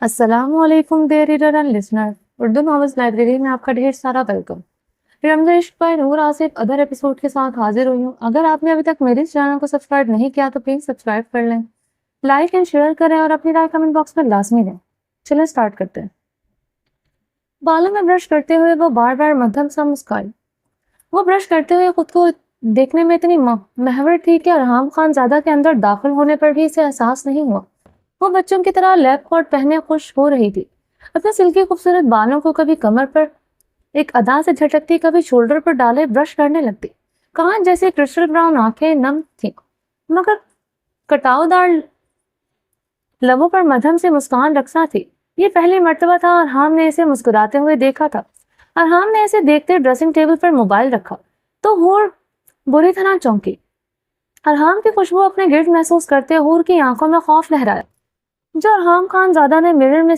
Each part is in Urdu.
السلام علیکم dear reader and listener. Urdu novels library میں آپ کا ڈھیر سارا ویلکم. رمضان عشق by Noor Asif other episode کے ساتھ حاضر ہوئی ہوں. اگر آپ نے ابھی تک میرے چینل کو سبسکرائب نہیں کیا تو پلیز سبسکرائب کر لیں, لائک اینڈ شیئر کریں اور اپنی رائے کمنٹ باکس میں لازمی دیں. چلیں سٹارٹ کرتے ہیں. بالوں میں برش کرتے ہوئے وہ بار بار مدھم سا مسکرائی. وہ برش کرتے ہوئے خود کو دیکھنے میں اتنی محور تھی کہ ارحام خان زادہ کے اندر داخل ہونے پر بھی اسے احساس نہیں ہوا. وہ بچوں کی طرح لیب کوٹ پہنے خوش ہو رہی تھی. اپنے سلکی خوبصورت بالوں کو کبھی کمر پر ایک ادا سے جھٹکتی, کبھی شولڈر پر ڈالے برش کرنے لگتی. کانچ جیسے کرسٹل براؤن آنکھیں نم تھیں, مگر کٹاؤ دار لبوں پر مدھم سے مسکان رقصاں تھی. یہ پہلی مرتبہ تھا ارحام نے اسے مسکراتے ہوئے دیکھا تھا. ارحام نے اسے دیکھتے ڈریسنگ ٹیبل پر موبائل رکھا تو ہور بری طرح چونکی. ارحام کی خوشبو اپنے گرد محسوس کرتے ہور کی آنکھوں میں خوف لہرایا. جو ارحام خان زادہ نے مرر میں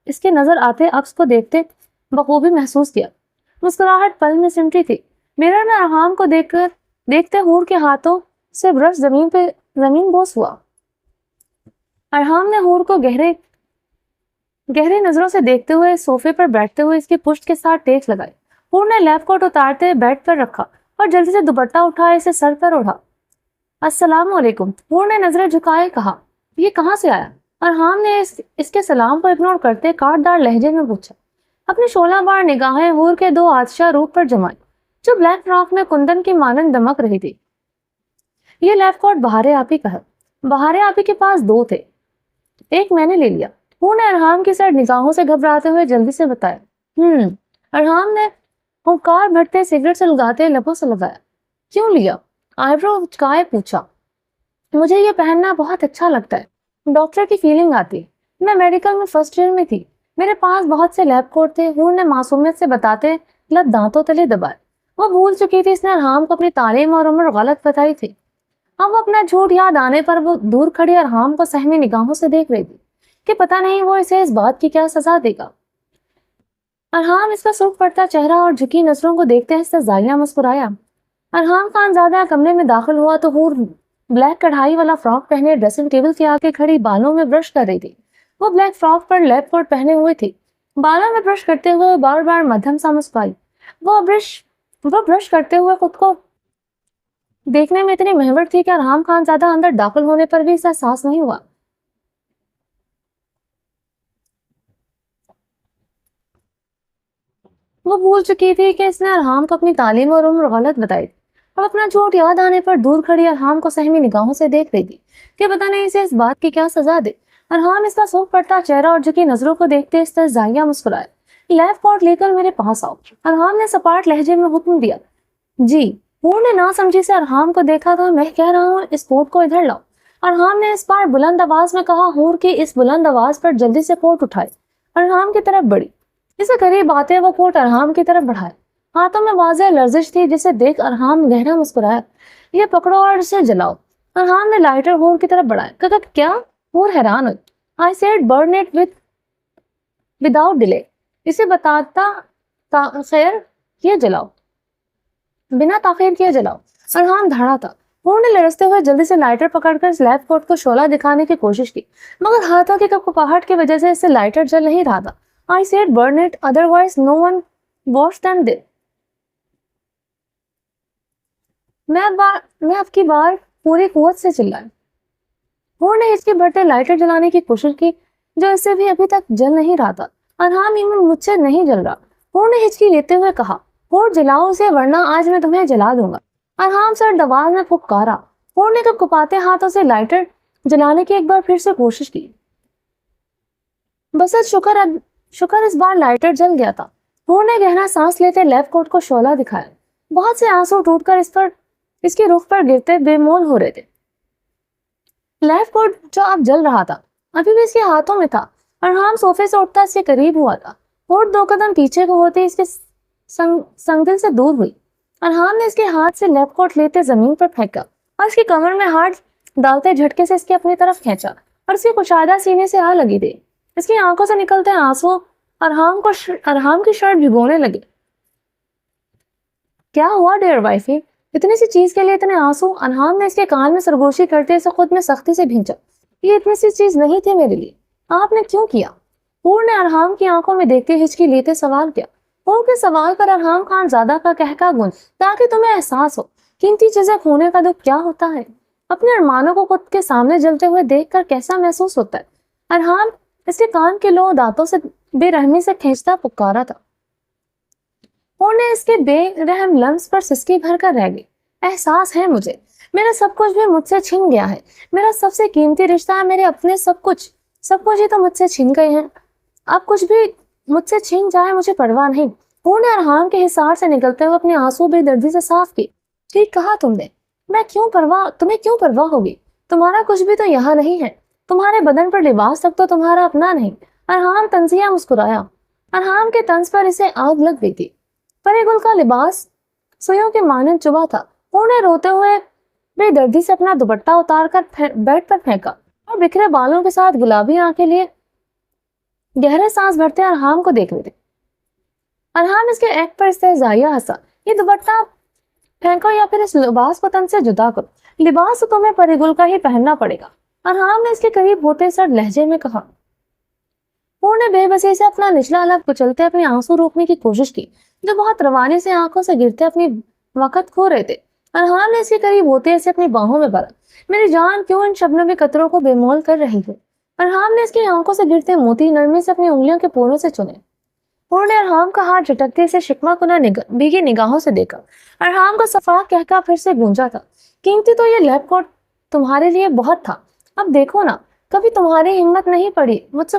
اس کے نظر آتے عکس کو دیکھتے بخوبی محسوس کیا. مسکراہٹ پل میں سمٹی تھی. مرر میں ارحام کو دیکھتے ہور کے ہاتھوں سے برش زمین بوس ہوا. ارحام نے ہور کو گہرے نظروں سے دیکھتے ہوئے صوفے پر بیٹھتے ہوئے اس کی پشت کے ساتھ ٹیک لگائی. ہور نے لیب کوٹ اتارتے بیڈ پر رکھا اور جلدی سے دوپٹہ اٹھا اسے سر پر اڑا. السلام علیکم, ہور نے نظریں جھکائے کہا. یہ کہاں سے آیا؟ ارحام نے اس کے سلام کو اگنور کرتے کاٹ دار لہجے میں پوچھا. اپنی شعلہ بار نگاہیں ہور کے دو آتشہ روپ پر جمائی جو بلیک فراک میں کندن کی مانند دمک رہی تھی. یہ لیب کوٹ بہارے آپی کا ہے. بہارے آپی کے پاس دو تھے, ایک میں نے لے لیا. ہور نے ارحام کی سر نگاہوں سے گھبراتے ہوئے جلدی سے بتایا. ارحام نے ہنکار بھرتے سگریٹ سے لگاتے لبوں سے لگایا. کیوں لیا؟ آئیبرو اچکائے پوچھا. مجھے یہ پہننا بہت اچھا لگتا ہے. ڈاکٹر کی فیلنگ آتی. میں میڈیکل میں فرسٹ ایئر میں تھی. میرے پاس بہت سے لیب کوٹ تھے. ہور نے معصومیت سے بتاتے لب دانتوں تلے دبائے. وہ بھول چکی تھی اس نے ارحام کو اپنی تعلیم اور عمر غلط بتائی تھی. اب اپنا جھوٹ یاد آنے پر وہ دور کھڑی ارحام کو سہمی نگاہوں سے دیکھ رہی تھی کہ پتہ نہیں وہ اسے اس بات کی کیا سزا دے گا. ارحام اس کا سرخ پڑتا چہرہ اور جھکی نظروں کو دیکھتے استہزائیہ مسکرایا. ارحام خان زادہ کمرے میں داخل ہوا تو ہور بلیک کڑھائی والا فراک پہنے ڈریسنگ ٹیبل کے آگے کھڑی بالوں میں برش کر رہی تھی. وہ بلیک فراک پر لیب کوٹ پہنے ہوئے تھی. بالوں میں برش کرتے ہوئے بار بار مدھم سا مسکرائی. وہ برش کرتے ہوئے خود کو دیکھنے میں اتنی محور تھی کہ ارحام خان زادہ اندر داخل ہونے پر بھی اسے احساس نہیں ہوا. وہ بھول چکی تھی کہ اس نے ارحام کو اپنی تعلیم اور عمر غلط بتائی تھی اور اپنا جھوٹ یاد آنے پر دور کھڑی ارحام کو سہمی نگاہوں سے دیکھ رہی تھی کہ پتہ نہیں اسے اس بات کی کیا سزا دے. ارحام اس کا سرخ پڑتا چہرہ اور جھکی نظروں کو دیکھتے استہزائیہ مسکرایا. لیب کوٹ لے کر میرے پاس آؤ, ارحام نے سپاٹ لہجے میں حکم دیا. جی. ہور نے نہ سمجھی سے ارحام کو دیکھا تھا. میں کہہ رہا ہوں اس کوٹ کو ادھر لاؤ, ارحام نے اس بار بلند آواز میں کہا. ہور کی اس بلند آواز پر جلدی سے کوٹ اٹھائے ارحام کی طرف بڑھی. اسے قریب آتے وہ کوٹ ارحام کی طرف بڑھائے. ہاتھوں میں واضح لرزش تھی جسے دیکھ ارحام گہرا مسکرایا. یہ پکڑو اور اسے جلاؤ. ارحام نے لائٹر ہور کی طرف بڑھایا. کیا؟ ہور حیران ہوئی. I said burn it without delay. اسے بتاتا تاخیر کیے جلاؤ, بنا تاخیر کیے جلاؤ. ارحام دھاڑا تھا. ہور نے لرزتے ہوئے جلدی سے لائٹر پکڑ کر اس لیب کوٹ کو شعلہ دکھانے کی کوشش کی, مگر ہاتھوں کی کپکپاہٹ کی وجہ سے اس سے لائٹر جل نہیں رہا تھا. I said burn it, otherwise no one worse than this. میں اب کی بار پوری قوت سے چلایا. ہور نے ہچکی بھرتے لائٹر جلانے کی کوشش کی جو اس سے بھی ابھی تک جل نہیں رہا تھا. ارحام ایمن مجھ سے نہیں جل رہا. ہور نے ہچکی لیتے ہوئے کہا. ہور جلاؤ اسے ورنہ آج میں تمہیں جلا دوں گا. ارحام سر آواز میں پھپکارا. ہور نے کپکپاتے ہاتھوں سے لائٹر جلانے کی ایک بار پھر سے کوشش کی. بس شکر اس بار لائٹر جل گیا تھا. ہور نے گہرا سانس لیتے لیب کوٹ کو شعلہ دکھایا. بہت سے آنسو ٹوٹ کر اس کی رخ پر گرتے بے مول ہو رہے تھے. لیب کوٹ جو اب جل رہا تھا ابھی بھی اس کے ہاتھوں میں تھا. ارحام صوفے سے اٹھتا اس کے قریب ہوا تھا. ہور دو قدم پیچھے کو ہوتے اس کے سنگدل سے دور ہوئی. ارحام نے اس کے ہاتھ سے لیب کوٹ لیتے زمین پر پھینکا اور اس کی کمر میں ہاتھ ڈالتے جھٹکے سے اس کے اپنی طرف کھینچا اور اس کی کشادہ سینے سے آ لگی تھی. اس کی آنکھوں سے نکلتے آنسو ارحام کی شرٹ بھگونے لگے. کیا ہوا ڈیئر وائفی؟ اتنی سی چیز کے لیے اتنے آنسو؟ ارحام نے اس کے کان میں سرگوشی کرتے اسے خود میں سختی سے بھینچا. یہ اتنی سی چیز نہیں تھی میرے لیے. آپ نے کیوں کیا؟ حور نے ارحام کی آنکھوں میں دیکھتے ہچکی لیتے سوال کیا۔ حور کے سوال پر ارحام خان زادہ کا کہکا گونج تاکہ تمہیں احساس ہو قیمتی چیزیں کھونے کا دکھ کیا ہوتا ہے، اپنے ارمانوں کو خود کے سامنے جلتے ہوئے دیکھ کر کیسا محسوس ہوتا ہے۔ ارحام اس کے کان کے لو دانتوں سے بے رحمی سے کھینچتا پکارا تھا۔ حور نے اس کے بے رحم لمس پر سسکی بھر کر رہ گئی۔ احساس ہے مجھے، میرا سب کچھ بھی مجھ سے چھن گیا ہے، میرا سب سے قیمتی رشتہ ہے، میرے اپنے سب کچھ ہی تو مجھ سے چھن گئے ہیں، اب کچھ بھی مجھ سے چھن جائے مجھے پرواہ نہیں۔ حور نے ارحام کے حصار سے نکلتے ہوئے اپنے آنسو بے دردی سے صاف کی۔ ٹھیک کہا تم نے، تمہیں کیوں پرواہ ہوگی؟ تمہارا کچھ بھی تو یہاں نہیں ہے، تمہارے بدن پر لباس تک تو تمہارا اپنا نہیں۔ ارحام طنزیہ مسکرایا۔ ارحام کے طنز پر اسے آگ لگ گئی تھی۔ پری گل کا لباس سوئیوں کے مانند چبھا تھا۔ حور نے روتے ہوئے بے دردی سے اپنا دوپٹہ اتار کر بیڈ پر پھینکا اور بکھرے بالوں کے ساتھ گلابی آنکھیں لیے گہرے سانس بھرتے ارحام کو دیکھ رہے تھے۔ ارحام اس کے ایکٹ پر استہزائیہ ہنسا۔ یہ دوپٹہ پھینکو یا پھر اس لباس کو تن سے جدا کرو، لباس تو تمہیں پری گل کا ہی پہننا پڑے گا، ارحام نے اس کے قریب ہوتے سرد لہجے میں کہا۔ حور نے بے بسی سے اپنا نچلا لب کچلتے اپنے آنسو روکنے کی کوشش کی جو بہت روانی سے آنکھوں سے گرتے اپنی وقت کھو رہے تھے۔ ارحام نے اس کے قریب ہوتے اسے اپنی باہوں میں بھرا۔ میری جان کیوں ان شبنمی قطروں کو بے مول کر رہی ہے؟ ارحام نے اس کی آنکھوں سے گرتے موتی نرمی سے اپنی انگلیوں کے پوروں سے چنے۔ حور نے ارحام کا ہاتھ جھٹکتے اسے شکما کنا بھیگی نگاہوں سے دیکھا۔ ارحام کا صفاق کہکا پھر سے گونجا تھا۔ قیمتی تو یہ لیب کوٹ تمہارے لیے بہت تھا، اب دیکھو نا، کبھی تمہاری ہمت نہیں پڑی مجھ سے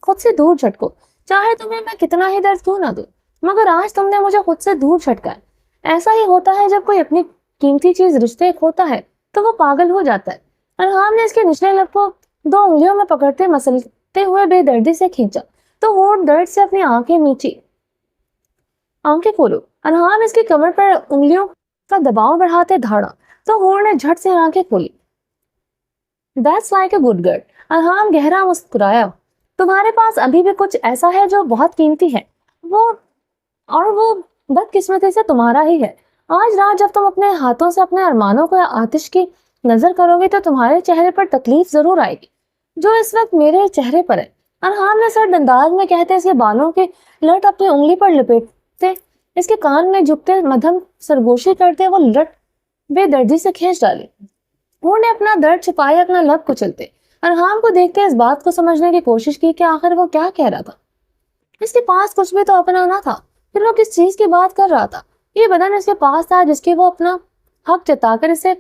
خود سے دور جھٹکو، چاہے تمہیں میں کتنا ہی درد کیوں نہ دوں، مگر آج تم نے مجھے خود سے دور جھٹکا ہے۔ ایسا ہی ہوتا ہے جب کوئی اپنی قیمتی چیز رشتے کھوتا ہے تو وہ پاگل ہو جاتا ہے۔ ارحام نے اس کے نچلے لب کو دو انگلیوں میں پکڑتے مسلتے ہوئے بے دردی سے کھینچا تو حور درد سے اپنی آنکھیں کھولو۔ ارحام اس کی کمر پر انگلیوں کا دباؤ بڑھاتے دھاڑا تو حور نے جھٹ سے آنکھیں کھولی۔ That's like a good girl۔ ارحام گہرا مسکرایا۔ تمہارے پاس ابھی بھی کچھ ایسا ہے جو بہت قیمتی ہے، وہ بدقسمتی سے تمہارا ہی ہے۔ آج رات جب تم اپنے ہاتھوں سے اپنے ارمانوں کو آتش کی نظر کرو گے تو تمہارے چہرے پر تکلیف ضرور آئے گی جو اس وقت میرے چہرے پر ہے۔ ارحام نے سرد انداز میں کہتے اس کے بالوں کے لٹ اپنی انگلی پر لپیٹتے اس کے کان میں جھکتے مدھم سرگوشی کرتے وہ لٹ بے دردی سے کھینچ ڈالی۔ حور نے اپنا درد چھپائے اپنا لب کچلتے ارحام کو دیکھتے اس بات کو سمجھنے کی کوشش کی کہ آخر وہ کیا کہہ رہا تھا۔ اس کے پاس کچھ بھی تو اپنا نہ تھا، پھر وہ کس چیز کی بات کر رہا تھا؟ یہ بدن اس کے پاس تھا جس کی وہ اپنا حق جتا کر اسے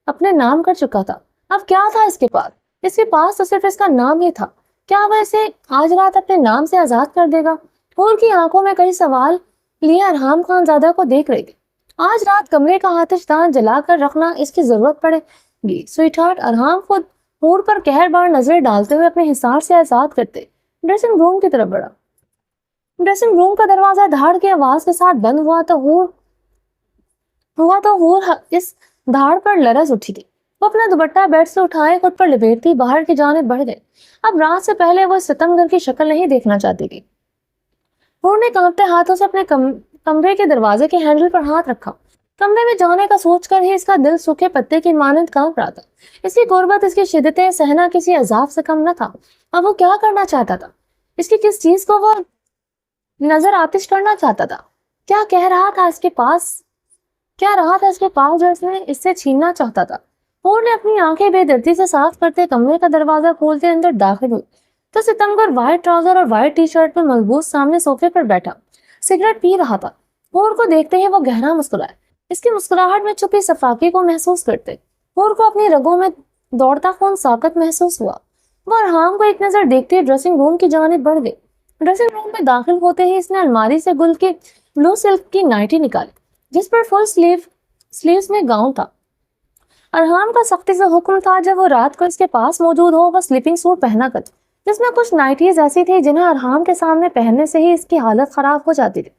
اپنے نام کر چکا تھا۔ اب کیا تھا اس کے پاس؟ اس کے پاس تو صرف اس کا نام ہی تھا۔ کیا وہ اسے آج رات اپنے نام سے آزاد کر دے گا؟ حور کی آنکھوں میں کئی سوال لیے ارحام خان زادہ کو دیکھ رہی تھی۔ آج رات کمرے کا آتش دان جلا کر رکھنا اس کی ضرورت پڑے گی سویٹ ہارٹ۔ ارحام خود حور پر قہر بار نظر ڈالتے ہوئے اپنے حصار سے آزاد کرتے ڈریسنگ روم کی طرف بڑھا۔ ڈریسنگ روم کا دروازہ دھاڑ کی آواز کے ساتھ بند ہوا تو حور اس دھاڑ پر لرز اٹھی تھی۔ وہ اپنا دوپٹہ بیڈ سے اٹھائے خود پر لپیٹتی باہر کی جانب بڑھ گئی۔ اب رات سے پہلے وہ ستمگر کی شکل نہیں دیکھنا چاہتی تھی۔ حور نے کانپتے ہاتھوں سے اپنے کمرے کے دروازے کے ہینڈل پر ہاتھ رکھا۔ کمرے میں جانے کا سوچ کر ہی اس کا دل سوکھے پتے کی مانند کانپ رہا تھا۔ اس کی غربت، اس کی شدتیں سہنا کسی عذاب سے کم نہ تھا۔ اب وہ کیا کرنا چاہتا تھا؟ اس کی کس چیز کو وہ نظر آتش کرنا چاہتا تھا؟ کیا رہا تھا اس کے پاس جو اس نے اس سے چھیننا چاہتا تھا؟ حور نے اپنی آنکھیں بے دردی سے صاف کرتے کمرے کا دروازہ کھولتے اندر داخل ہوئی تو ستمگر وائٹ ٹراؤزر اور وائٹ ٹی شرٹ میں ملبوس سامنے صوفے پر بیٹھا سگریٹ پی رہا تھا۔ حور کو دیکھتے ہی وہ گہرا مسکرایا۔ اس کی مسکراہٹ میں چھپی صفاقی کو محسوس کرتے حور کو اپنی رگوں میں دوڑتا خون ساکت محسوس ہوا۔ وہ ارحام کو ایک نظر دیکھتے ڈریسنگ روم کی جانب بڑھ گئی۔ ڈریسنگ روم میں داخل ہوتے ہی اس نے الماری سے گل کی بلو سلک کی نائٹی نکالی جس پر فل سلیوز میں گاؤن تھا۔ ارحام کا سختی سے حکم تھا جب وہ رات کو اس کے پاس موجود ہو وہ سلیپنگ سوٹ پہنا کر، جس میں کچھ نائٹیز ایسی تھی جنہیں ارحام کے سامنے پہننے سے ہی اس کی حالت خراب ہو جاتی تھی،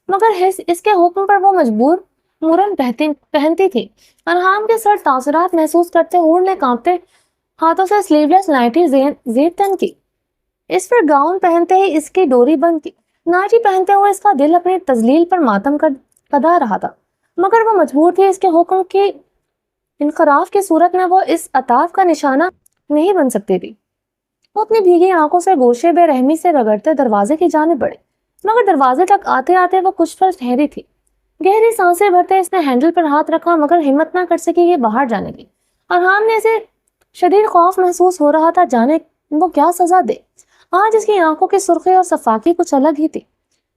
مگر اس کے حکم پر وہ مجبوراً پہنتی تھی۔ ارحام کے سر تاثرات محسوس کرتے حور نے کانپتے ہاتھوں سے سلیو لیس نائٹی زیر تن کی۔ اس پر گاؤن پہنتے ہی اس کی ڈوری بند کی۔ نائٹی پہنتے ہوئے اس کا دل اپنی تذلیل پر ماتم کدا رہا تھا، مگر وہ مجبور تھی۔ اس کے حکم کی انخراف کی صورت میں وہ اس عطاف کا نشانہ نہیں بن سکتی تھی۔ وہ اپنی بھیگی آنکھوں سے گوشے بے رحمی سے رگڑتے دروازے کی جانب بڑھے، مگر دروازے تک آتے آتے وہ کچھ پل ٹھہری تھی۔ گہری سانسیں بھرتے اس نے ہینڈل پر ہاتھ رکھا، مگر ہمت نہ کر سکی یہ باہر جانے کی۔ ارحام نے اسے شدید خوف محسوس ہو رہا تھا، جانے وہ کیا سزا دے۔ آج اس کی آنکھوں کی سرخی اور صفاقی کچھ الگ ہی تھی،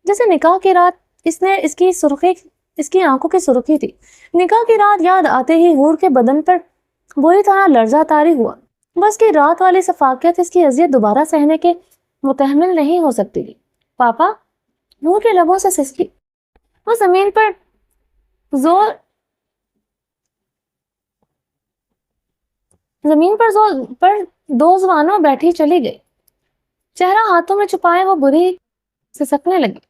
جیسے نکاح کی رات اس کی آنکھوں کی سرخی تھی۔ نکاح کی رات یاد آتے ہی حور کے بدن پر بری طرح لرزہ طاری ہوا۔ بس کی رات والی صفاقیت اس کی اذیت دوبارہ سہنے کے متحمل نہیں ہو سکتی تھی۔ پاپا، حور کے لبوں سے سسکی۔ وہ زمین پر دو زبانوں بیٹھی چلی گئی، چہرہ ہاتھوں میں چھپائے وہ بری سسکنے لگی۔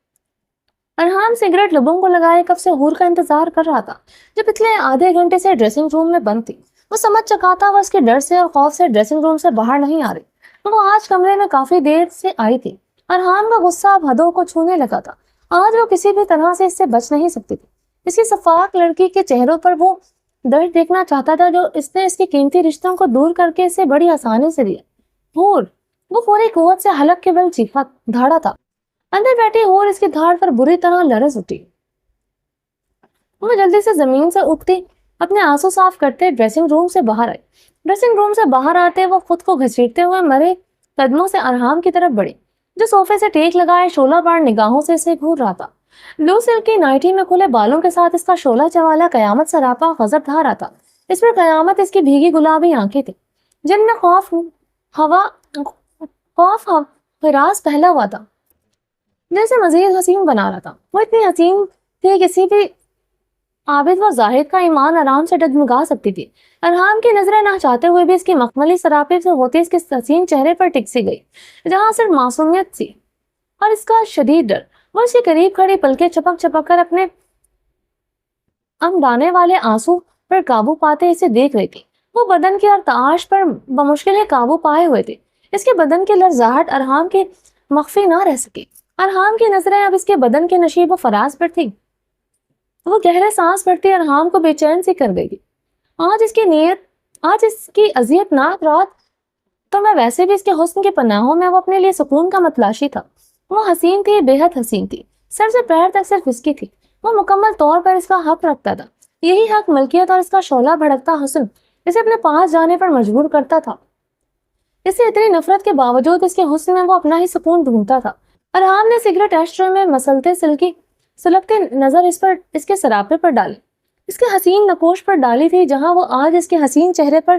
ارحام سگریٹ لبوں کو لگائے کب سے حور کا انتظار کر رہا تھا، جو پچھلے آدھے گھنٹے سے ڈریسنگ روم میں بند تھی۔ وہ سمجھ چکا تھا وہ اس کے ڈر سے اور خوف سے ڈریسنگ روم سے باہر نہیں آ رہی۔ وہ آج کمرے میں کافی دیر سے آئی تھی۔ ارحام کا غصہ اب حدوں کو چھونے لگا تھا۔ آج وہ کسی بھی طرح سے اس سے بچ نہیں سکتی تھی۔ اس کی شفاف لڑکی کے چہروں پر وہ درد دیکھنا چاہتا تھا جو اس نے اس کے قیمتی رشتوں کو دور کر کے اسے بڑی آسانی سے دیا۔ حور! وہ پوری قوت سے حلق کے بل چیخا دھاڑا تھا۔ اندر بیٹھی حور اس کی دھاڑ پر بری طرح لرز اٹھی۔ وہ جلدی سے زمین سے اٹھتی، اپنے آنسو صاف کرتے ڈریسنگ روم سے باہر آئی۔ ڈریسنگ روم سے باہر آتے وہ خود کو گھسیٹتے ہوئے مرے قدموں سے ارحام کی طرف بڑھی، جو صوفے سے ٹیک لگائے شعلہ بار نگاہوں سے اسے گھور رہا تھا۔ بلو سلک کی نائٹی میں کھلے بالوں کے ساتھ اس کا شعلہ چوالا قیامت سراپا غضب ڈھا رہا تھا۔ اس پر قیامت اس کی بھیگی گلابی آنکھیں تھیں، جن میں خوف ہراس پھیلا ہوا تھا، جیسے مزید حسین بنا رہا تھا۔ وہ اتنی حسین تھی کسی بھی عابد و زاہد کا ایمان آرام سے ڈگمگا سکتی تھی۔ ارحام کی نظریں نہ چاہتے ہوئے بھی اس کی مخملی سراپے سے ہوتی اس کے حسین چہرے پر ٹک سی گئی، جہاں صرف معصومیت تھی اور اس کا شدید ڈر۔ وہ اس کے قریب کھڑی پلکیں چپک چپک کر اپنے ڈانے والے آنسو پر قابو پاتے اسے دیکھ رہی تھی۔ وہ بدن کی ارتعاش پر بمشکل قابو پائے ہوئے تھے۔ اس کے بدن کی لرزاہٹ ارحام کی مخفی نہ رہ سکی۔ ارحام کی نظریں اب اس کے بدن کے نشیب و فراز پر تھی۔ وہ گہرے سانس بھرتی ارحام کو بے چین سی کر گئی۔ آج اس کی اذیت ناک رات تو میں ویسے بھی اس کے حسن کی پناہوں میں وہ اپنے لیے سکون کا متلاشی تھا۔ وہ حسین تھی، بے حد حسین تھی، سر سے پیر تک صرف اس کی تھی۔ وہ مکمل طور پر اس کا حق رکھتا تھا۔ یہی حق، ملکیت اور اس کا شعلہ بھڑکتا حسن اسے اپنے پاس جانے پر مجبور کرتا تھا۔ اس سے اتنی نفرت کے باوجود اس کے حسن میں وہ اپنا ہی سکون ڈھونڈتا تھا۔ ارحام نے سگریٹ ایشٹرے میں مسلتے سلگتی نظر اس کے سراپے پر ڈالی، اس کے حسین نقوش پر ڈالی تھی، جہاں وہ آج اس کے حسین چہرے پر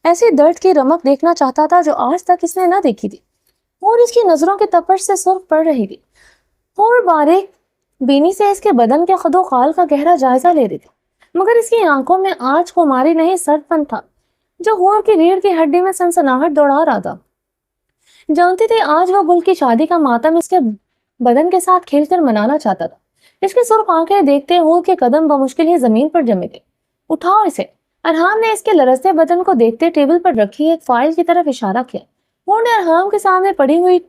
ایسی درد کی رمق دیکھنا چاہتا تھا جو آج تک اس نے نہ دیکھی تھی، اور اس کی نظروں کی تپش سے سرخ پڑ رہی تھی، اور باریک بینی سے اس کے بدن کے خد و خال کا گہرا جائزہ لے رہی تھی، مگر اس کی آنکھوں میں آج خماری نہیں سرد پن تھا جو حور کی ریڑھ کی ہڈی میں سنسناہٹ دوڑا رہا تھا۔ جانتی تھی آج وہ گل کی شادی کا ماتم اس کے بدن کے ساتھ کھیل کر منانا چاہتا تھا۔ اس کی سرخ آنکھیں دیکھتے حور کے قدم بمشکل ہی زمین پر جمے تھے۔ اٹھاؤ اسے۔ ارحام نے اس کے لرزتے بدن کو دیکھتے ٹیبل پر رکھی ایک فائل کی طرف اشارہ کیا۔ حور نے ارحام کے سامنے پڑی ہوئی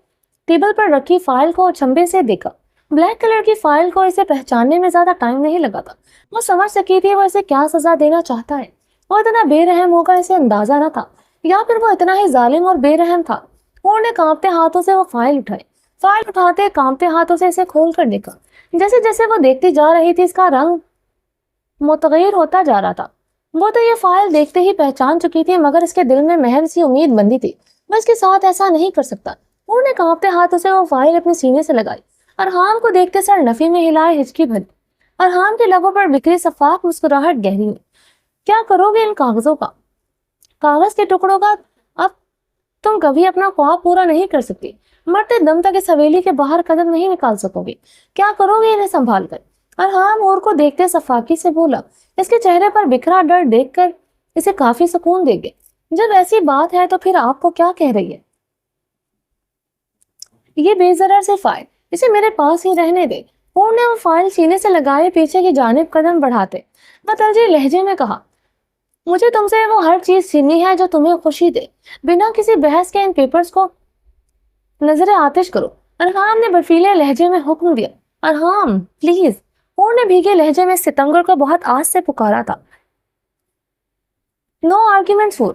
ٹیبل پر رکھی فائل کو چمبے سے دیکھا۔ بلیک کلر کی فائل کو اسے پہچاننے میں زیادہ ٹائم نہیں لگا تھا۔ وہ سمجھ سکی تھی وہ اسے کیا سزا دینا چاہتا ہے۔ وہ اتنا بے رحم ہوگا اسے اندازہ نہ تھا، یا پھر وہ اتنا ہی ظالم اور بے رحم تھا۔ حور نے کانپتے ہاتھوں سے وہ فائل اٹھائی۔ فائل اٹھاتے کانپتے ہاتھوں سے اسے کھول کر دیکھا۔ جیسے جیسے وہ دیکھتی جا رہی تھی اس کا رنگ متغیر ہوتا جا رہا تھا۔ وہ تو یہ فائل دیکھتے ہی پہچان چکی تھی، مگر اس کے دل میں محض سی امید بندی تھی وہ اس کے ساتھ ایسا نہیں کر سکتا۔ حور نے کانپتے ہاتھوں سے وہ فائل اپنے سینے سے لگائی۔ ارحام کو دیکھتے سر نفی میں ہلائے، ہچکی بھری۔ ارحام کے لبوں پر بکھری شفاف مسکراہٹ گہری ہوئی۔ کیا کرو گے ان کاغذوں کا؟ کاغذ کے ٹکڑوں کا؟ اب تم کبھی اپنا خواب پورا نہیں کر سکتی۔ مرتے دم تک اس حویلی کے باہر قدم نہیں نکال سکو گے۔ کیا کرو گے انہیں سنبھال کر؟ ارحام حور کو دیکھتے صفاقی سے بولا۔ اس کے چہرے پر بکھرا ڈر دیکھ کر اسے کافی سکون دے گئے۔ جب ایسی بات ہے تو پھر آپ کو کیا کہہ رہی ہے؟ یہ بے ضرر سے فائل، اسے میرے پاس ہی رہنے دے۔ حور نے وہ فائل سینے سے لگائے پیچھے کی جانب قدم بڑھاتے متلجی لہجے میں کہا، مجھے تم سے وہ ہر چیز چھیننی ہے جو تمہیں خوشی دے۔ بنا کسی بحث کے ان پیپرز کو نظر آتش کرو۔ ارحام نے برفیلے لہجے میں حکم دیا۔ ارحام پلیز۔ حور نے بھیگے لہجے میں ستمگر کو بہت آس سے پکارا تھا۔ نو آرگیومنٹس حور۔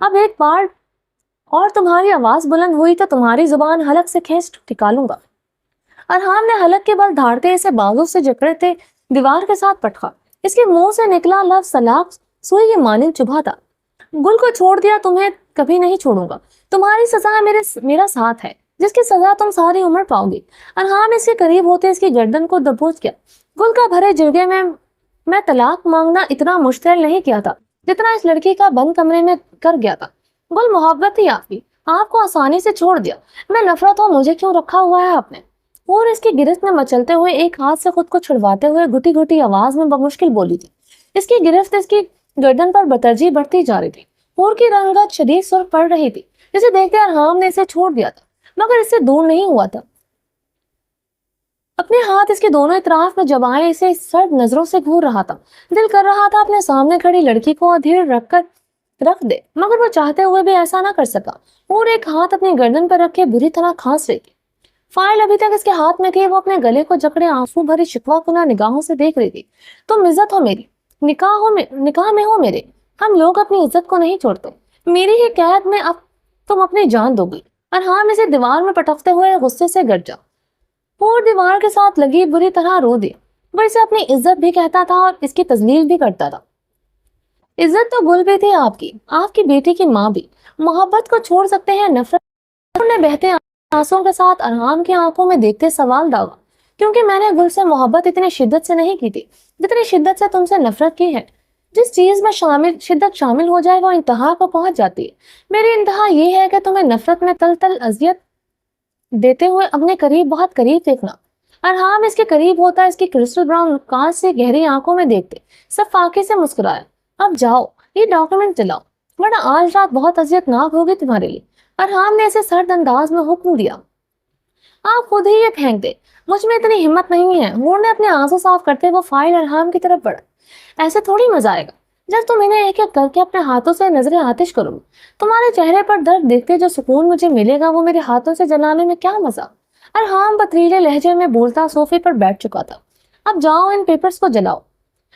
اب ایک بار اور تمہاری آواز بلند ہوئی تو تمہاری زبان حلق سے کھینچ نکالوں گا۔ ارحام نے حلق کے بل دھاڑتے اسے بازو سے جکڑے تھے دیوار کے ساتھ پٹکا۔ اس کے منہ سے نکلا لفظ طلاق سوئی کے مانند چبھا تھا۔ گل کو چھوڑ دیا، تمہیں کبھی نہیں چھوڑوں گا۔ تمہاری سزا میرا ساتھ ہے، جس کی سزا تم ساری عمر پاؤ گی۔ ارحام اس کے قریب ہوتے اس کی گردن کو دبوچ کیا۔ گل کا بھرے جرگے میں طلاق مانگنا اتنا مشتعل نہیں کیا تھا جتنا اس لڑکی کا بند کمرے میں کر گیا تھا۔ گل محبت تھی آپ کو آسانی سے چھوڑ دیا۔ میں نفرت ہو، مجھے کیوں رکھا ہوا ہے آپ نے؟ اور اس کی گرفت میں مچلتے ہوئے ایک ہاتھ سے خود کو چھڑواتے ہوئے گھٹی گھٹی آواز میں بمشکل بولی تھی۔ اس کی گرفت اس کی گردن پر بترجیح بڑھتی جا رہی تھی۔ اور کی رنگت شدید سرخ پڑ رہی تھی۔ جسے دیکھتے ارحام نے اسے چھوڑ دیا تھا، مگر اس سے دور نہیں ہوا تھا۔ اپنے ہاتھ اس کے دونوں اطراف میں جمائے اسے سرد نظروں سے گھور رہا تھا۔ دل کر رہا تھا اپنے سامنے کھڑی لڑکی کو ادھیڑ رکھ دے، مگر وہ چاہتے ہوئے بھی ایسا نہ کر سکا۔ اور ایک ہاتھ اپنی گردن پر رکھے بری طرح کھانس رہی تھی۔ فائل ابھی تک اس کے ہاتھ میں تھی، وہ اپنے گلے کو جکڑے آنسو بھری شکوہ کنہ نگاہوں سے دیکھ رہی تھی۔ تم عزت ہو میری، نکاح میں ہو میرے، ہم لوگ اپنی عزت کو نہیں چھوڑتے۔ میری ہی قید میں اب تم اپنی جان دو گی۔ ارحام اسے دیوار میں پٹکتے ہوئے غصے سے گرجا اور دیوار کے ساتھ لگی بری طرح رو دی۔ وہ اسے اپنی عزت بھی کہتا تھا اور اس کی تذلیل بھی کرتا تھا۔ عزت تو گل بھی تھی آپ کی بیٹی کی ماں بھی۔ محبت کو چھوڑ سکتے ہیں، نفرت نے بہتے آنسوں کے ساتھ ارحام کی آنکھوں میں دیکھتے سوال داغا۔ کیونکہ میں نے گل سے محبت اتنی شدت سے نہیں کی تھی جتنی شدت سے تم سے نفرت کی ہے۔ جس چیز میں شدت شامل ہو جائے وہ انتہا کو پہنچ جاتی ہے۔ میری انتہا یہ ہے کہ تمہیں نفرت میں تل تل اذیت دیتے ہوئے اپنے قریب، بہت قریب دیکھنا۔ ارحام اس کے قریب ہوتا، اس کی کرسٹل براؤن کانچ سے گہری آنکھوں میں دیکھتے سب فاقے سے مسکرایا۔ اب جاؤ، یہ ڈاکومنٹ دلاؤ، ورنہ آج رات بہت اذیت ناک ہوگی تمہارے لیے۔ ارحام نے اسے سرد انداز میں حکم دیا۔ آپ خود ہی یہ پھینک دے، مجھ میں اتنی ہمت نہیں ہے۔ مور نے اپنے آنسو صاف کرتے وہ فائل ارحام کی طرف بڑھا۔ ایسے تھوڑی مزہ آئے گا جب تم انہیں ایک ایک کر کے اپنے ہاتھوں سے نظر آتش کرو گے۔ تمہارے چہرے پر درد دیکھتے جو سکون مجھے ملے گا وہ میرے ہاتھوں سے جلانے میں کیا مزہ۔ ارحام پتریلے لہجے میں بولتا صوفے پر بیٹھ چکا تھا۔ اب جاؤ، ان پیپرز کو جلاؤ،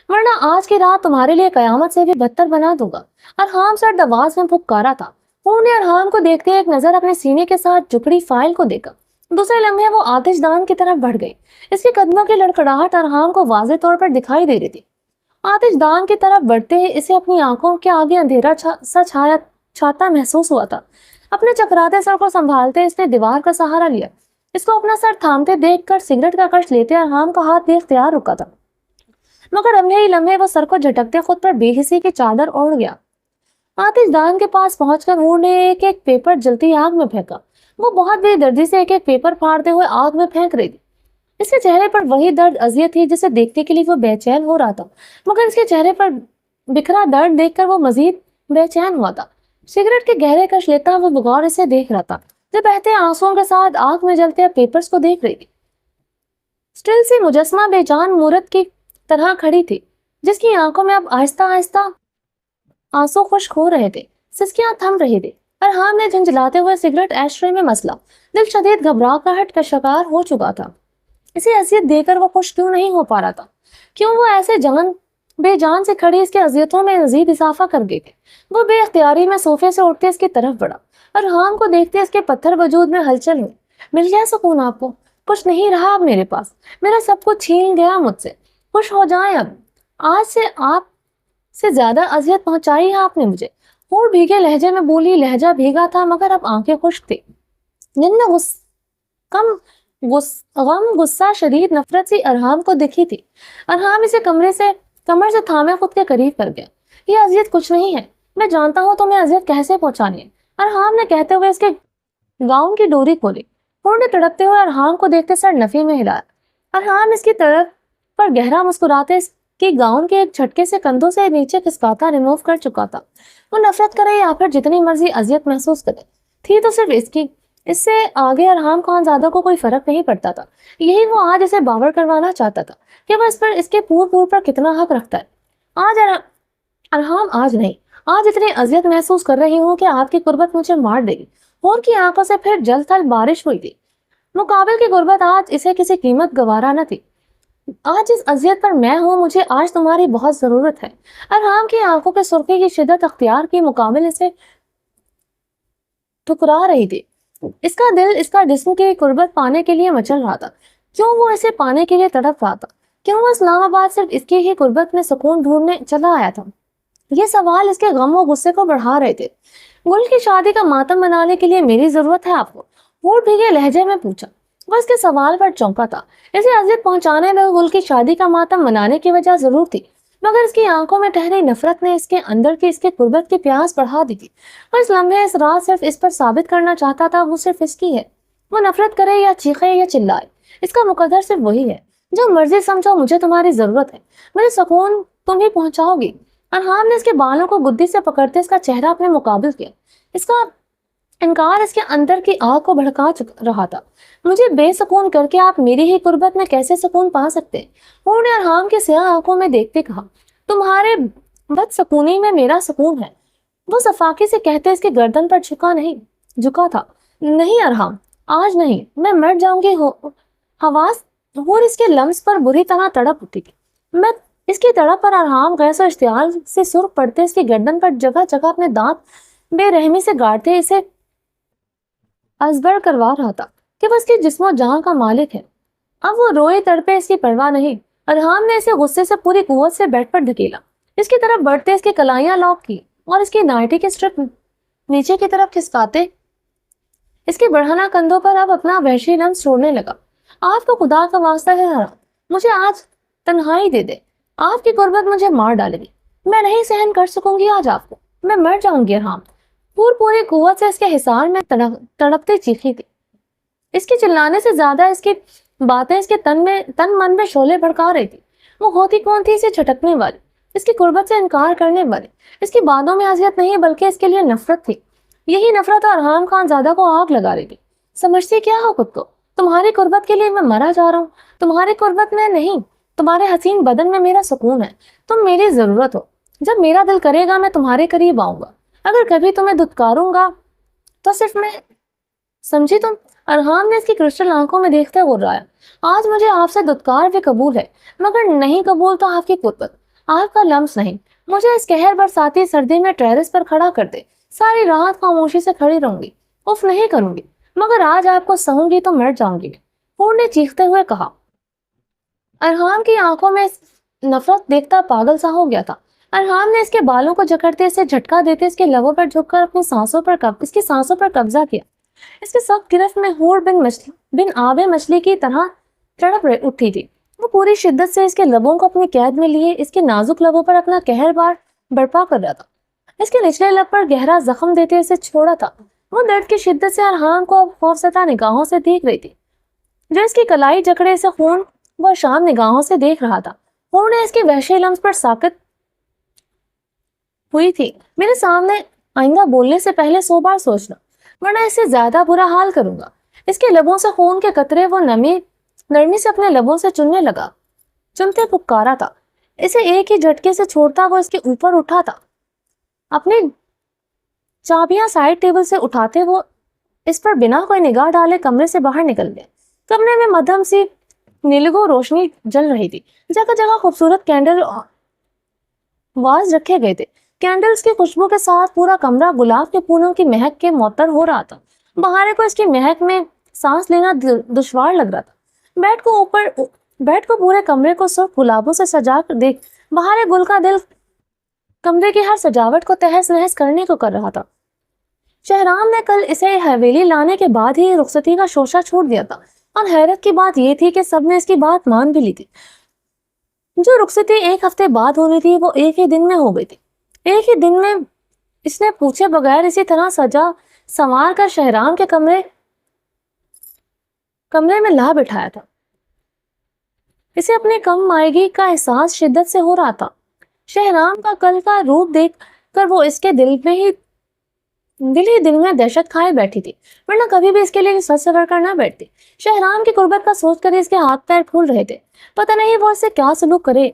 ورنہ آج کی رات تمہارے لیے قیامت سے بھی بدتر بنا دوں گا۔ ارحام سرد آواز میں پکارا تھا۔ مور نے ارحام کو دیکھتے ایک نظر اپنے سینے کے ساتھ جکڑی فائل کو دیکھا۔ دوسرے لمحے وہ آتش دان کی طرف بڑھ گئی۔ اس کے قدموں کی لڑکڑاہٹ ارحام کو واضح طور پر دکھائی دے رہی تھی۔ آتش دان کی طرف بڑھتے ہی اسے اپنی آنکھوں کے آگے اندھیرا چھاتا محسوس ہوا تھا۔ اپنے چکراتے سر کو سنبھالتے اس نے دیوار کا سہارا لیا۔ اس کو اپنا سر تھامتے دیکھ کر سگریٹ کا کش لیتے ارحام کا ہاتھ بے اختیار رکا تھا، مگر ہی لمحے وہ سر کو جھٹکتے خود پر بے حسی کی چادر اوڑھ گیا۔ آتش دان کے پاس پہنچ کر مور نے ایک ایک پیپر جلتی آگ میں پھینکا۔ وہ بہت بے دردی سے ایک ایک پیپر پھاڑتے ہوئے آگ میں پھینک رہی تھی۔ اس کے چہرے پر وہی درد اذیت تھی جسے دیکھنے کے لیے وہ بے چین ہو رہا تھا، مگر اس کے چہرے پر بکھرا درد دیکھ کر وہ مزید بے چین ہوا تھا۔ سگریٹ کے گہرے کش لیتا وہ بغور اسے دیکھ رہا تھا جو بہتے آنسوؤں کے ساتھ آگ میں جلتے پیپرز کو دیکھ رہی تھی۔ اسٹل سی مجسمہ بے جان مورت کی طرح کھڑی تھی، جس کی آنکھوں میں اب آہستہ آہستہ آنسو خشک ہو رہے تھے، سسکیاں تھم رہی تھی۔ ارحام نے جھنجھلاتے ہوئے سگریٹ ایش ٹرے میں مسلا۔ دل شدید گھبراہٹ کا شکار ہو چکا تھا۔ اسے اذیت دے کر وہ خوش کیوں نہیں ہو پا رہا تھا؟ کیوں وہ ایسے بے جان سے کھڑی اس کے اذیتوں میں مزید اضافہ کر گئی تھی؟ وہ بے اختیاری میں صوفے سے اٹھتے اس کی طرف بڑھا۔ ارحام کو دیکھتے اس کے پتھر وجود میں ہلچل ہوئی۔ مل گیا سکون آپ کو؟ کچھ نہیں رہا اب میرے پاس، میرا سب کچھ چھین گیا مجھ سے۔ خوش ہو جائیں اب، آج سے آپ سے زیادہ اذیت پہنچائی ہے آپ نے مجھے۔ اور بھیگے لہجے میں بولی، لہجہ بھیگا تھا مگر اب آنکھیں خشک تھی۔ جن میں غم، غصہ، شدید نفرت سی ارحام کو دکھی تھی۔ ارحام اسے کمر سے تھامے خود کے قریب کر گیا۔ یہ اذیت کچھ نہیں ہے، میں جانتا ہوں تمہیں اذیت کیسے پہنچانی ہے، ارحام نے کہتے ہوئے اس کے گاؤن کی ڈوری کھولی۔ انہوں نے تڑپتے ہوئے ارحام کو دیکھتے سر نفی میں ہلایا۔ ارحام اس کی طرف پر گہرا مسکراتے اس کی گاؤن کے ایک جھٹکے سے کندھوں سے نیچے کھسکاتا ریموو کر چکا تھا۔ وہ نفرت کرے یا پھر جتنی مرضی اذیت محسوس کرے، تھی تو صرف اس کی۔ اس سے آگے ارحام خان زادہ کو کوئی فرق نہیں پڑتا تھا۔ یہی وہ آج اسے باور کروانا چاہتا تھا کہ وہ اس کے پور پر کتنا حق رکھتا ہے۔ آج ارحام آج نہیں، آج اتنی اذیت محسوس کر رہی ہوں کہ آپ کی قربت مجھے مار دے گی۔ اور کی آنکھوں سے پھر جل تھل بارش ہوئی تھی۔ مقابل کی غربت آج اسے کسی قیمت گوارا نہ تھی۔ آج اس اذیت پر میں ہوں، مجھے آج تمہاری بہت ضرورت ہے۔ ارحام کی آنکھوں کے سرخی کی شدت اختیار کی، مقابل اسے ٹھکرا رہی تھی. اس کا دل اس کا جسم کی قربت پانے کے لیے مچل رہا تھا. کیوں وہ اسے پانے کے لیے تڑپ رہا تھا؟ کیوں وہ اسلام آباد صرف اس کی ہی قربت میں سکون ڈھونڈنے چلا آیا تھا؟ یہ سوال اس کے غم و غصے کو بڑھا رہے تھے. گل کی شادی کا ماتم منانے کے لیے میری ضرورت ہے آپ کو؟ وہ بھیگے لہجے میں پوچھا. وہ اس کے سوال پر چونکا تھا. اسے اذیت پہنچانے میں گل کی شادی کا ماتم منانے کی وجہ ضرور تھی، مگر اس کی آنکھوں میں ٹھہری نفرت نے اس کے اندر کی اس کے قربت کی پیاس بڑھا دی تھی. اور اس لمحے اس رات صرف اس پر ثابت کرنا چاہتا تھا وہ صرف اس کی ہے. وہ نفرت کرے یا چیخے یا چلائے، اس کا مقدر صرف وہی ہے. جو مرضی سمجھو، مجھے تمہاری ضرورت ہے. مجھے سکون تم ہی پہنچاؤ گی. ارحام نے اس کے بالوں کو گدی سے پکڑتے اس کا چہرہ اپنے مقابل کیا. اس کا انکار اس کے اندر کی آگ کو بھڑکا رہا تھا. مجھے بے سکون کر کے آپ میری ہی قربت میں کیسے سکون پا سکتے؟ وہ نے ارحام کے سیاہ آنکھوں میں دیکھتے کہا. تمہارے بد سکونی میں میرا سکون ہے. وہ صفاقی سے کہتے اس کے گردن پر جھکا تھا. نہیں ارحام، آج نہیں. میں مر جاؤں گی. حواس اور اس کے لمس پر بری طرح تڑپ اٹھی. میں اس کی تڑپ پر ارحام غیظ و اشتعال سے سرخ پڑتے اس کی گردن پر جگہ جگہ اپنے دانت بے رحمی سے گاڑتے اسے ازبر کروا رہا تھا کہ وہ اس کی جسم و جان کا مالک ہے. اب وہ روئے تڑپے اس کی پرواہ نہیں. ارحام نے اسے غصے سے پوری قوت سے بیڈ پر دھکیلا. اس کی طرف بڑھتے اس کی کلائیاں لاک کی اور اس کی نائٹی کے اسٹرپ نیچے کی طرف کھسکاتے اس کے بڑھانا کندھوں پر اب اپنا وحشی لمس چھوڑنے لگا. آپ کو خدا کا واسطہ ہے ارحام، مجھے آج تنہائی دے دے. آپ کی قربت مجھے مار ڈالے گی. میں نہیں سہن کر سکوں گی آج آپ کو. میں مر جاؤں گی ارحام. پوری قوت سے اس کے حصار میں تڑپتے چیخی تھی. اس کے چلانے سے زیادہ اس کی باتیں اس کے تن من میں شعلے بھڑکا رہی تھی. وہ ہوتی کون تھی اسے چھٹکنے والی، اس کی قربت سے انکار کرنے والی؟ اس کی باتوں میں اذیت نہیں بلکہ اس کے لیے نفرت تھی. یہی نفرت ارحام خان زادہ کو آگ لگا رہی تھی. سمجھتی کیا ہو خود کو؟ تمہاری قربت کے لیے میں مرا جا رہا ہوں. تمہاری قربت میں نہیں، تمہارے حسین بدن میں میرا سکون ہے. تم میری ضرورت ہو. جب میرا دل کرے گا میں تمہارے قریب آؤں گا. اگر کبھی تمہیں دھتکاروں گا تو صرف میں. سمجھی تم؟ ارحام نے اس کی کرسٹل آنکھوں میں دیکھتے غرایا. آج مجھے آپ سے دھتکار بھی قبول ہے، مگر نہیں قبول تو آپ کی قربت، آپ کا لمس نہیں. مجھے اس قہر برساتی سردی میں ٹیرس پر کھڑا کر دے. ساری رات خاموشی سے کھڑی رہوں گی، اف نہیں کروں گی، مگر آج آپ کو سہوں گی تو مر جاؤں گی. پور نے چیختے ہوئے کہا. ارحام کی آنکھوں میں نفرت دیکھتا پاگل سا ہو گیا تھا. ارحام نے اس کے بالوں کو جکڑتے اسے جھٹکا دیتے اس کے لبوں پر جھک کر اپنی سانسوں پر قبضہ کیا. اس کے سخت گرفت میں ہور بن آب مچھلی کی طرح تڑپ اٹھی تھی. وہ پوری شدت سے اس کے لبوں کو اپنی قید میں لیے اس کے نازک لبوں پر اپنا قہر بار برپا کر رہا تھا. اس کے نچلے لب پر گہرا زخم دیتے اسے چھوڑا تھا. وہ درد کی شدت سے ارحام کو خوفزدہ نگاہوں سے دیکھ رہی تھی. جو اس کی کلائی جکڑے سے خون وہ شام نگاہوں سے دیکھ رہا تھا. خون نے اس کے وحشی لمس پر ساکت ہوئی تھی. میرے سامنے آئندہ بولنے سے پہلے 100 بار سوچنا، ورنہ اس سے زیادہ برا حال کروں گا. اس کے لبوں سے خون کے قطرے وہ نرمی سے اپنے لبوں سے چنتے پکارا تھا. اسے ایک ہی جھٹکے سے چھوڑتا وہ اس کے اوپر اٹھا تھا. اپنی چابیاں سائڈ ٹیبل سے اٹھاتے وہ اس پر بنا کوئی نگاہ ڈالے کمرے سے باہر نکل گئے. کمرے میں مدھم سی نیلگو روشنی جل رہی تھی. جگہ جگہ خوبصورت کینڈل واز رکھے گئے تھے. کینڈلز کی خوشبو کے ساتھ پورا کمرہ گلاب کے پھولوں کی مہک کے معطر ہو رہا تھا. بہارے کو اس کی مہک میں سانس لینا دشوار لگ رہا تھا. بیڈ کو پورے کمرے کو سرخ گلابوں سے سجا کر دیکھ بہارے گل کا دل کمرے کی ہر سجاوٹ کو تہس نہس کرنے کو کر رہا تھا. شہرام نے کل اسے حویلی لانے کے بعد ہی رخصتی کا شوشہ چھوڑ دیا تھا، اور حیرت کی بات یہ تھی کہ سب نے اس کی بات مان بھی لی تھی. جو رخصتی 1 ہفتے بعد ہونی تھی وہ ایک ہی دن میں ہو گئی تھی. ایک ہی دن میں اس نے پوچھے بغیر اسی طرح سجا سنوار کر شہرام کے کمرے میں لا بٹھایا تھا. اسے اپنی کم مائیگی کا احساس شدت سے ہو رہا تھا. شہرام کا کل کا روپ دیکھ کر وہ اس کے دل میں دہشت کھائے بیٹھی تھی، ورنہ کبھی بھی اس کے لیے سچ سور کر نہ بیٹھتی. شہرام کی قربت کا سوچ کر اس کے ہاتھ پیر پھول رہے تھے. پتہ نہیں وہ اس سے کیا سلوک کرے،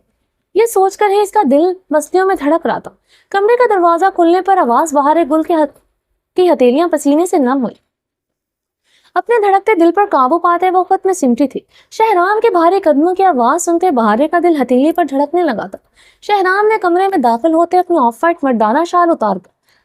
یہ سوچ کر ہی اس کا دل مصلیوں میں دھڑک رہا تھا. کمرے کا دروازہ کھلنے پر آواز بہارے گل کی ہتھیلیاں پسینے سے نم ہوئی. اپنے دھڑکتے دل پر قابو پاتے وہ خود میں سمٹی تھی. شہرام کے بھاری قدموں کی آواز سنتے بہارے کا دل ہتھیلی پر دھڑکنے لگا تھا. شہرام نے کمرے میں داخل ہوتے اپنی آف وائٹ مردانہ شال اتار کر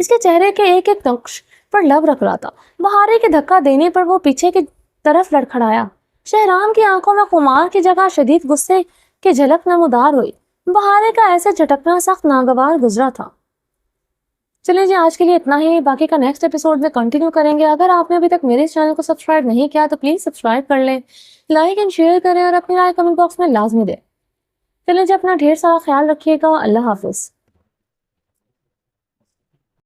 اس کے چہرے کے ایک ایک نقش پر لب رکھ رہا تھا۔ بہارے کے دھکا دینے پر وہ پیچھے کی طرف لڑکھڑایا۔ شہرام کی آنکھوں میں خمار کی جگہ شدید غصے کی جھلک نمودار ہوئی۔ بہارے کا ایسے جھٹکنا سخت ناگوار گزرا تھا۔ چلیں جی، آج کے لیے اتنا ہی، باقی کا نیکسٹ ایپیسوڈ میں کنٹینیو کریں گے۔ اگر آپ نے ابھی تک میرے اس چینل کو سبسکرائب نہیں کیا تو پلیز سبسکرائب کر لیں، لائک اینڈ شیئر کریں اور اپنی رائے کمنٹ باکس میں لازمی دیں۔ چلیں جی، اپنا ڈھیر سارا خیال رکھیے گا۔ اللہ حافظ۔